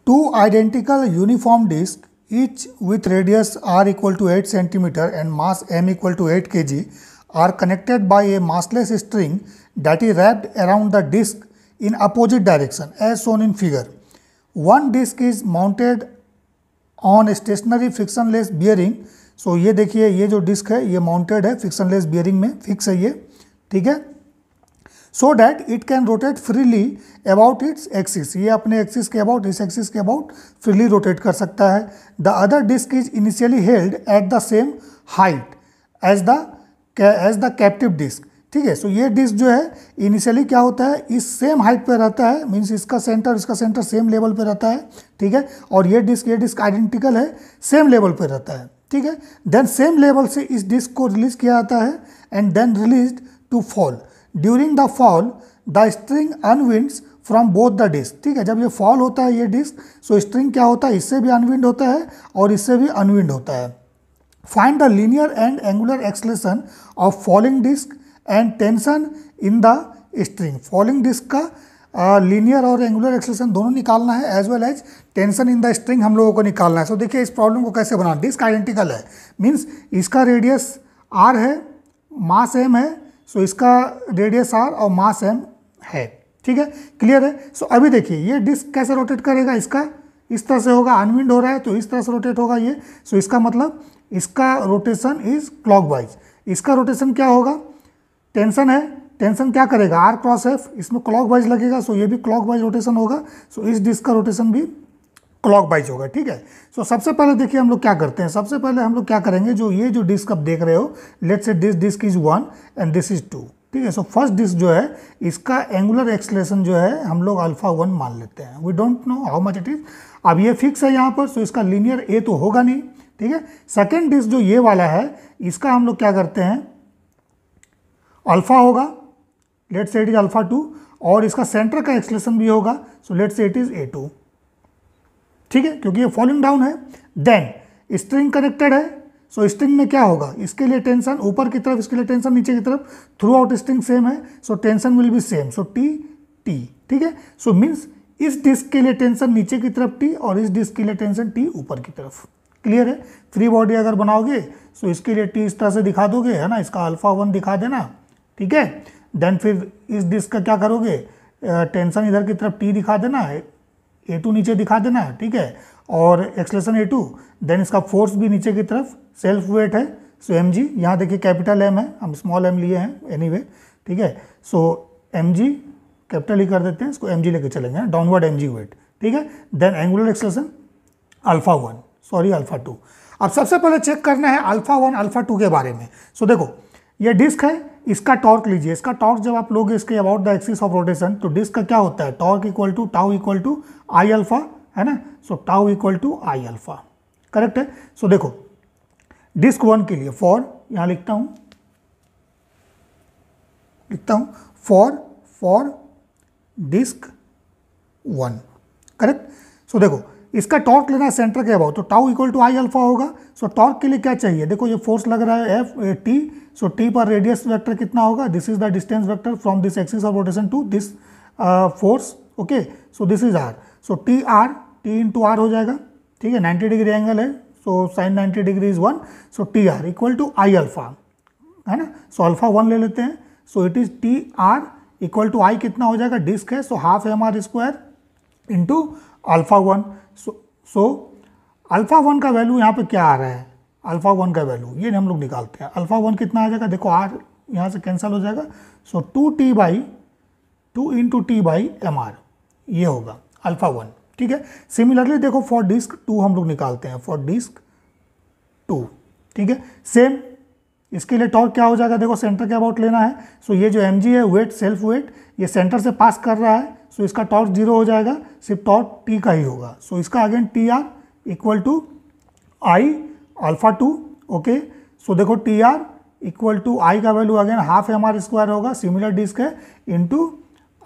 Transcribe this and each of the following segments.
Two identical uniform discs, each with radius r equal to 8 centimeter and mass m equal to 8 kg, are connected by a massless string that is wrapped around the disc in opposite direction as shown in figure. One disc is mounted on a stationary frictionless bearing. So ये देखिए, ये जो disc है ये mounted है frictionless bearing में, fix है ये, ठीक है. So that it can rotate freely about its axis, ये अपने एक्सिस के अबाउट, इस एक्सिस के अबाउट फ्रीली रोटेट कर सकता है. The other disc is initially held at the same height as the captive disc. ठीक है. सो ये डिस्क जो है इनिशियली क्या होता है, इस सेम हाइट पे रहता है, मीन्स इसका सेंटर सेम लेवल पे रहता है. ठीक है. और ये डिस्क आइडेंटिकल है, सेम लेवल पे रहता है. ठीक है. देन सेम लेवल से इस डिस्क को रिलीज किया जाता है and then release to fall. During the fall the string unwinds from both the disc. ठीक है. जब ये फॉल होता है ये डिस्क, सो स्ट्रिंग क्या होता है, इससे भी अनविंड होता है और इससे भी अनविंड होता है. Find the linear and angular acceleration of falling disc and tension in the string. Falling disc का लीनियर और एंगुलर एक्सेलरेशन दोनों निकालना है, as well as tension in the string हम लोगों को निकालना है. सो देखिए इस प्रॉब्लम को कैसे बनाना. डिस्क आइडेंटिकल है, मीन्स इसका रेडियस r है, मास m है. सो इसका रेडियस r और मास m है. ठीक है. क्लियर है. सो अभी देखिए ये डिस्क कैसे रोटेट करेगा, इसका इस तरह से होगा, अनविंड हो रहा है तो इस तरह से रोटेट होगा ये. सो इसका मतलब इसका रोटेशन इज क्लॉकवाइज. इसका रोटेशन क्या होगा, टेंशन है, टेंशन क्या करेगा, r क्रॉस f, इसमें क्लॉकवाइज लगेगा. सो ये भी क्लॉकवाइज रोटेशन होगा. सो इस डिस्क का रोटेशन भी क्लॉकवाइज होगा. ठीक है. सो सबसे पहले देखिए हम लोग क्या करते हैं, सबसे पहले हम लोग क्या करेंगे, जो ये जो डिस्क आप देख रहे हो, let's say this disc is 1 and this is 2. ठीक है. सो फर्स्ट डिस्क जो है इसका एंगुलर एक्सेलरेशन जो है हम लोग अल्फा 1 मान लेते हैं. We don't know how much it is. अब ये फिक्स है यहाँ पर, सो इसका लीनियर ए तो होगा नहीं. ठीक है. सेकेंड डिस्क जो ये वाला है इसका हम लोग क्या करते हैं, अल्फा होगा, let's say it is alpha 2, और इसका सेंटर का एक्सेलरेशन भी होगा. So let's say it is a2. ठीक है, क्योंकि ये फॉलिंग डाउन है. देन स्ट्रिंग कनेक्टेड है. सो स्ट्रिंग में क्या होगा, इसके लिए टेंशन ऊपर की तरफ, इसके लिए टेंशन नीचे की तरफ. थ्रू आउट स्ट्रिंग सेम है, so tension will be same. So T T. ठीक है. सो मीन्स इस डिस्क के लिए टेंशन नीचे की तरफ टी और इस डिस्क के लिए टेंशन टी ऊपर की तरफ. क्लियर है. फ्री बॉडी अगर बनाओगे सो इसके लिए टी इस तरह से दिखा दोगे, है ना, इसका अल्फा 1 दिखा देना. ठीक है. देन फिर इस डिस्क का क्या करोगे, टेंशन इधर की तरफ टी दिखा देना है, a2 नीचे दिखा देना है. ठीक है. और एक्सेलरेशन a2. देन इसका फोर्स भी नीचे की तरफ, सेल्फ वेट है. सो mg, यहाँ देखिए कैपिटल m है, हम स्मॉल m लिए हैं एनीवे. ठीक है. सो mg कैपिटल ही कर देते हैं, इसको mg लेके चलेंगे, डाउनवर्ड mg वेट. ठीक है. Then angular acceleration alpha 1, sorry alpha 2. अब सबसे पहले चेक करना है अल्फा 1 अल्फा 2 के बारे में. सो देखो ये डिस्क है, इसका टॉर्क लीजिए. इसका टॉर्क जब आप लोगे इसके about the axis of rotation, तो डिस्क का क्या होता है, torque equal to tau equal to I alpha, है ना. So tau equal to I alpha. Correct है. सो देखो डिस्क 1 के लिए फॉर, यहाँ लिखता हूँ फॉर डिस्क 1. करेक्ट. सो देखो इसका टॉर्क लेना है सेंटर के अबाउट, तो tau equal to I alpha होगा. सो टॉर्क के लिए क्या चाहिए, देखो ये फोर्स लग रहा है एफ टी. सो टी पर रेडियस वेक्टर कितना होगा, this is the distance vector from this axis of rotation to this force. Okay. So this is R. So T R, T into R हो जाएगा. ठीक है. 90 डिग्री एंगल है, so sine 90 degree is 1. So T R equal to I alpha, है ना. So alpha 1 ले लेते हैं. So it is T R equal to I कितना हो जाएगा, डिस्क है, so half M R square into alpha 1. So alpha 1 का वैल्यू यहाँ पे क्या आ रहा है, अल्फा 1 का वैल्यू ये हम लोग निकालते हैं. अल्फा 1 कितना आ जाएगा, देखो आर यहाँ से कैंसिल हो जाएगा. So 2 into T by M R, ये होगा अल्फा 1. ठीक है. सिमिलरली देखो फॉर डिस्क 2 हम लोग निकालते हैं, फॉर डिस्क 2. ठीक है. सेम इसके लिए टॉर्क क्या हो जाएगा, देखो सेंटर के अबाउट लेना है. सो ये जो mg है वेट, सेल्फ वेट, ये सेंटर से पास कर रहा है. सो इसका टॉर्क 0 हो जाएगा, सिर्फ टॉर्क टी का ही होगा. सो इसका again T R equal to I alpha 2. Okay. So देखो T R equal to I का value again half M R square होगा, सिमिलर डिस्क है, इंटू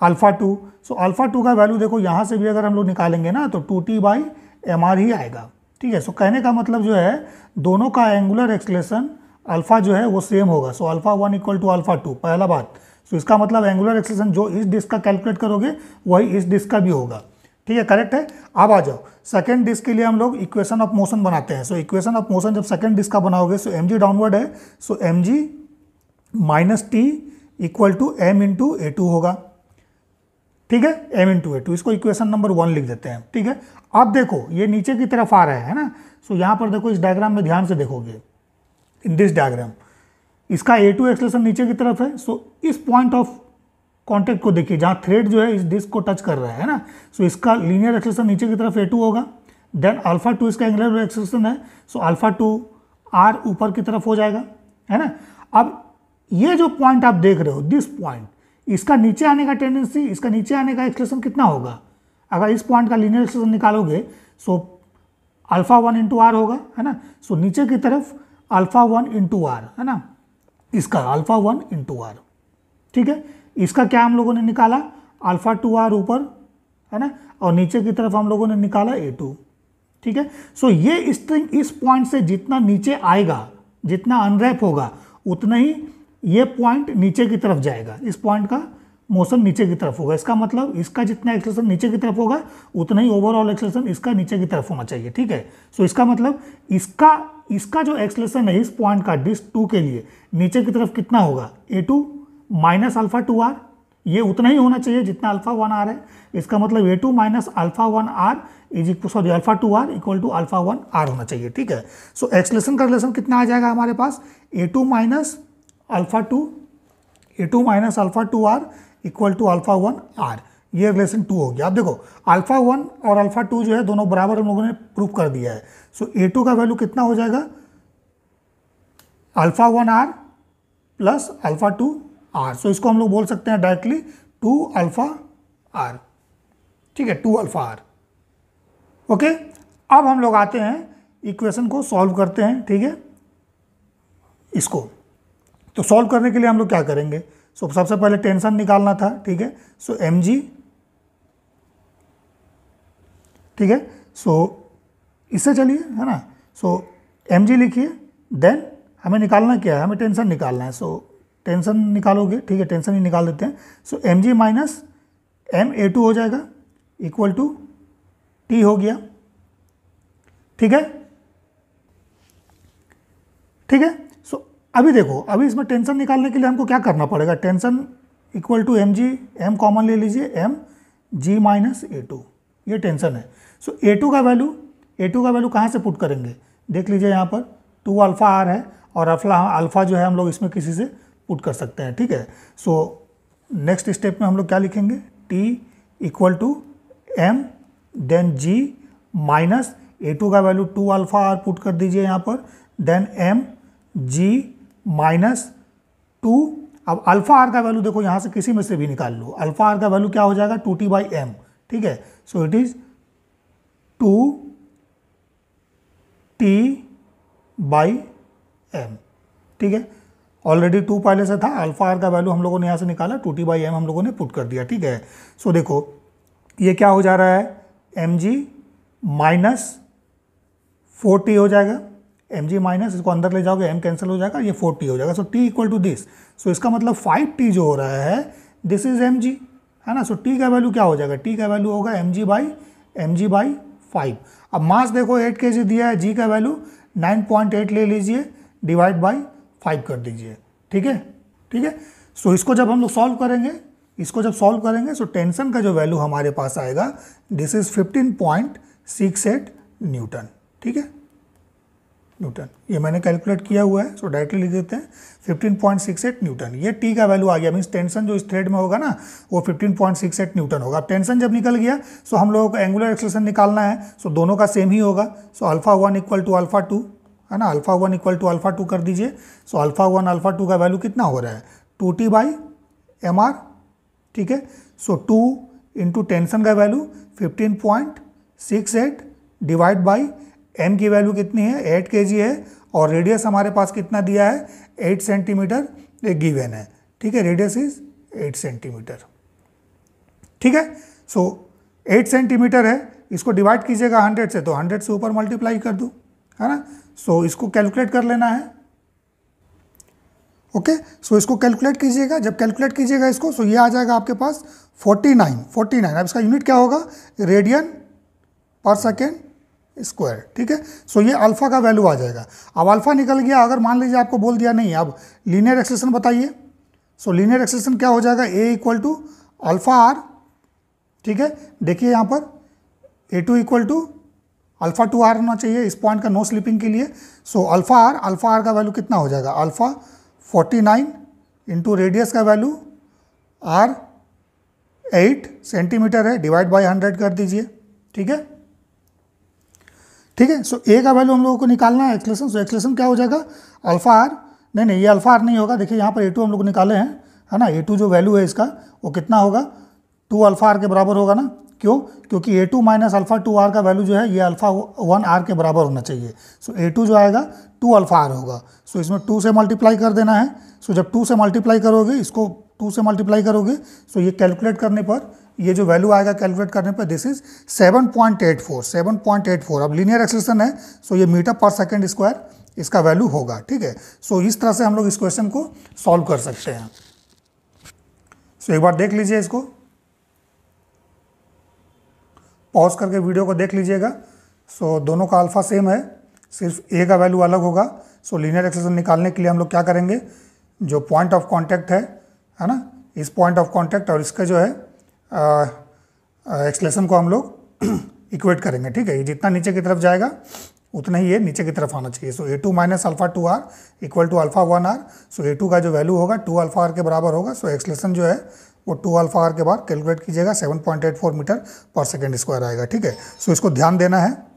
अल्फा 2. सो अल्फा 2 का वैल्यू देखो यहाँ से भी अगर हम लोग निकालेंगे ना तो 2t बाई एम आर ही आएगा. ठीक है. सो कहने का मतलब जो है दोनों का एंगुलर एक्सेलरेशन अल्फा जो है वो सेम होगा. So alpha 1 equal to alpha 2, पहला बात. सो इसका मतलब एंगुलर एक्सेलरेशन जो इस डिस्क का कैलकुलेट करोगे वही इस डिस्क का भी होगा. ठीक है, करेक्ट है। अब आ जाओ सेकेंड डिस्क के लिए हम लोग इक्वेशन ऑफ मोशन बनाते हैं। सो इक्वेशन ऑफ मोशन जब सेकेंड डिस्क का बनाओगे, सो एम जी डाउनवर्ड है, so M G minus T equal to M into A two होगा, ठीक है, एम इंटू ए टू। इसको इक्वेशन नंबर 1 लिख देते हैं, ठीक है। अब देखो ये नीचे की तरफ आ रहा है ना, सो यहाँ पर देखो इस डायग्राम में ध्यान से देखोगे, इन दिस डायग्राम इसका ए टू एक्सलेशन नीचे की तरफ है। सो इस पॉइंट ऑफ कॉन्टेक्ट को देखिए जहाँ थ्रेड जो है इस डिस्क को टच कर रहा है ना, सो इसका लीनियर एक्सलेशन नीचे की तरफ ए2 होगा। देन अल्फा 2 इसका एंगुलर एक्सलेशन है, सो अल्फा 2 आर ऊपर की तरफ हो जाएगा, है ना। अब ये जो पॉइंट आप देख रहे हो, दिस पॉइंट, इसका नीचे आने का टेंडेंसी, इसका नीचे आने का एक्सलेशन कितना होगा? अगर इस पॉइंट का लीनियर एक्सलेशन निकालोगे सो अल्फा 1 इंटू आर होगा, है ना। सो नीचे की तरफ अल्फा 1 इंटू आर, है ना, इसका अल्फा 1 इंटू आर, ठीक है। इसका क्या हम लोगों ने निकाला? अल्फा 2 आर ऊपर, है ना, और नीचे की तरफ हम लोगों ने निकाला A2, ठीक है। सो ये स्ट्रिंग इस पॉइंट से जितना नीचे आएगा, जितना अनरैप होगा, उतना ही ये पॉइंट नीचे की तरफ जाएगा। इस पॉइंट का मोशन नीचे की तरफ होगा। इसका मतलब इसका जितना एक्सेलेरेशन नीचे की तरफ होगा, उतना ही ओवरऑल एक्सेलेरेशन इसका नीचे की तरफ होना चाहिए, ठीक है। सो इसका मतलब इसका जो एक्सेलेरेशन है इस पॉइंट का डिस्क 2 के लिए नीचे की तरफ कितना होगा? A2 माइनस अल्फा 2 आर, ये उतना ही होना चाहिए जितना अल्फा 1 आर है। इसका मतलब A2 minus alpha 1 R is equal, sorry, alpha 2 R equal to alpha 1 R होना चाहिए, ठीक है। सो एक्सेलेरेशन का रिलेशन कितना आ जाएगा हमारे पास? A2 minus alpha 2 R equal to alpha 1 R, ये रिलेशन 2 हो गया। अब देखो अल्फा 1 और अल्फा 2 जो है दोनों बराबर हम लोगों ने प्रूव कर दिया है। सो A2 का वैल्यू कितना हो जाएगा? Alpha 1 R plus alpha 2 R. So इसको हम लोग बोल सकते हैं डायरेक्टली 2 अल्फा आर, ठीक है, 2 अल्फा आर, ओके। अब हम लोग आते हैं इक्वेशन को सॉल्व करते हैं, ठीक है। इसको तो सॉल्व करने के लिए हम लोग क्या करेंगे? सो सबसे पहले टेंशन निकालना था, ठीक है। सो एम जी, ठीक है, सो इससे चलिए, है ना। सो एम जी लिखिए, देन हमें निकालना क्या है? हमें टेंशन निकालना है। सो टेंशन निकालोगे, ठीक है, टेंशन ही निकाल देते हैं। So M G minus M A2 हो जाएगा इक्वल टू टी हो गया, ठीक है, ठीक है। सो अभी देखो, अभी इसमें टेंशन निकालने के लिए हमको क्या करना पड़ेगा? Tension equal to M G, M common ले लीजिए, एम जी माइनस A2, ये टेंशन है। सो A2 का वैल्यू कहाँ से पुट करेंगे? देख लीजिए यहाँ पर 2 अल्फा आर है और अल्फा जो है हम लोग इसमें किसी से पुट कर सकते हैं, ठीक है। सो नेक्स्ट स्टेप में हम लोग क्या लिखेंगे? T equal to M then G minus A2 का वैल्यू 2 अल्फा आर पुट कर दीजिए यहाँ पर, देन एम G माइनस 2। अब अल्फा आर का वैल्यू देखो यहाँ से किसी में से भी निकाल लो। अल्फा आर का वैल्यू क्या हो जाएगा? 2T बाई एम, ठीक है। So it is 2T by M, ठीक है। ऑलरेडी 2 पहले से था, अल्फा आर का वैल्यू हम लोगों ने यहाँ से निकाला, 2T बाई एम हम लोगों ने पुट कर दिया, ठीक है। सो देखो ये क्या हो जा रहा है? एम जी माइनस 4T हो जाएगा, एम जी माइनस, इसको अंदर ले जाओगे एम कैंसिल हो जाएगा, ये 4T हो जाएगा। सो T इक्वल टू दिस, सो इसका मतलब 5T जो हो रहा है दिस इज एम जी, है ना। सो T का वैल्यू क्या हो जाएगा? T का वैल्यू होगा एम जी बाई 5। अब मास देखो 8 kg दिया है, जी का वैल्यू 9.8 ले लीजिए, डिवाइड बाई 5 कर दीजिए, ठीक है, ठीक है। सो इसको जब हम लोग सॉल्व करेंगे, सो टेंशन का जो वैल्यू हमारे पास आएगा दिस इज 15.68 न्यूटन, ठीक है, न्यूटन। ये मैंने कैलकुलेट किया हुआ है, सो डायरेक्टली लिख देते हैं 15.68 न्यूटन। ये टी का वैल्यू आ गया, मीन्स टेंशन जो इस थ्रेड में होगा ना वो 15.68 न्यूटन होगा। अब टेंशन जब निकल गया, सो हम लोगों को एंगुलर एक्सेलरेशन निकालना है, सो दोनों का सेम ही होगा। So alpha 1 equal to alpha 2, है ना, अल्फा 1 इक्वल टू अल्फा 2 कर दीजिए। सो अल्फा 1 अल्फा 2 का वैल्यू कितना हो रहा है? 2T बाई एम आर, ठीक है। सो 2 इंटू टेंशन का वैल्यू 15.68 डिवाइड बाई एम की वैल्यू कितनी है? 8 kg है, और रेडियस हमारे पास कितना दिया है? 8 सेंटीमीटर एक गिवन है, ठीक है, रेडियस इज 8 सेंटीमीटर, ठीक है। सो 8 सेंटीमीटर है, इसको डिवाइड कीजिएगा 100 से, तो 100 से ऊपर मल्टीप्लाई कर दूँ, है ना। सो इसको कैलकुलेट कर लेना है। ओके, सो इसको कैलकुलेट कीजिएगा। जब कैलकुलेट कीजिएगा इसको, सो ये आ जाएगा आपके पास 49। अब इसका यूनिट क्या होगा, रेडियन पर सेकेंड स्क्वायर। ठीक है, सो ये अल्फा का वैल्यू आ जाएगा। अब अल्फा निकल गया, अगर मान लीजिए आपको बोल दिया नहीं अब लीनियर एक्सेलरेशन बताइए, सो लीनियर एक्सेलरेशन क्या हो जाएगा, A equal to alpha R. ठीक है, देखिए यहाँ पर A two equal to alpha two R होना चाहिए इस पॉइंट का नो स्लिपिंग के लिए। सो अल्फा आर का वैल्यू कितना हो जाएगा, अल्फा 49 इंटू रेडियस का वैल्यू आर 8 सेंटीमीटर है, डिवाइड बाय 100 कर दीजिए। ठीक है, ठीक है, सो ए का वैल्यू हम लोगों को निकालना है एक्सलेशन। सो एक्सलेशन क्या हो जाएगा, अल्फा आर, नहीं ये अल्फा आर नहीं होगा, देखिए यहाँ पर ए टू हम लोग निकाले हैं, है ना। ए टू जो वैल्यू है इसका वो कितना होगा, 2 अल्फा आर के बराबर होगा ना। क्यों, क्योंकि ए टू माइनस अल्फा 2 आर का वैल्यू जो है ये अल्फा 1 आर के बराबर होना चाहिए। सो ए टू जो आएगा 2 अल्फा आर होगा। सो इसमें 2 से मल्टीप्लाई कर देना है। सो जब 2 से मल्टीप्लाई करोगे, इसको 2 से मल्टीप्लाई करोगे, सो ये कैलकुलेट करने पर ये जो वैल्यू आएगा कैलकुलेट करने पर दिस इज 7.84। अब लीनियर एक्सेलरेशन है, सो ये मीटर पर सेकेंड स्क्वायर इसका वैल्यू होगा। ठीक है, सो इस तरह से हम लोग इस क्वेश्चन को सॉल्व कर सकते हैं। सो एक बार देख लीजिए इसको, पॉज करके वीडियो को देख लीजिएगा। सो दोनों का अल्फा सेम है, सिर्फ ए का वैल्यू अलग होगा। सो लीनियर एक्सेलरेशन निकालने के लिए हम लोग क्या करेंगे, जो पॉइंट ऑफ कांटेक्ट है ना, इस पॉइंट ऑफ कांटेक्ट और इसका जो है एक्सेलरेशन को हम लोग इक्वेट करेंगे। ठीक है, ये जितना नीचे की तरफ जाएगा उतना ही ये नीचे की तरफ आना चाहिए। So A two minus alpha 2 R equal to alpha 1 R. So A two का जो वैल्यू होगा 2 अल्फा आर के बराबर होगा। सो एक्सेलरेशन जो है वो 2 अल्फा आर के बाद कैलकुलेट कीजिएगा, 7.84 मीटर पर सेकेंड स्क्वायर आएगा। ठीक है, सो इसको ध्यान देना है।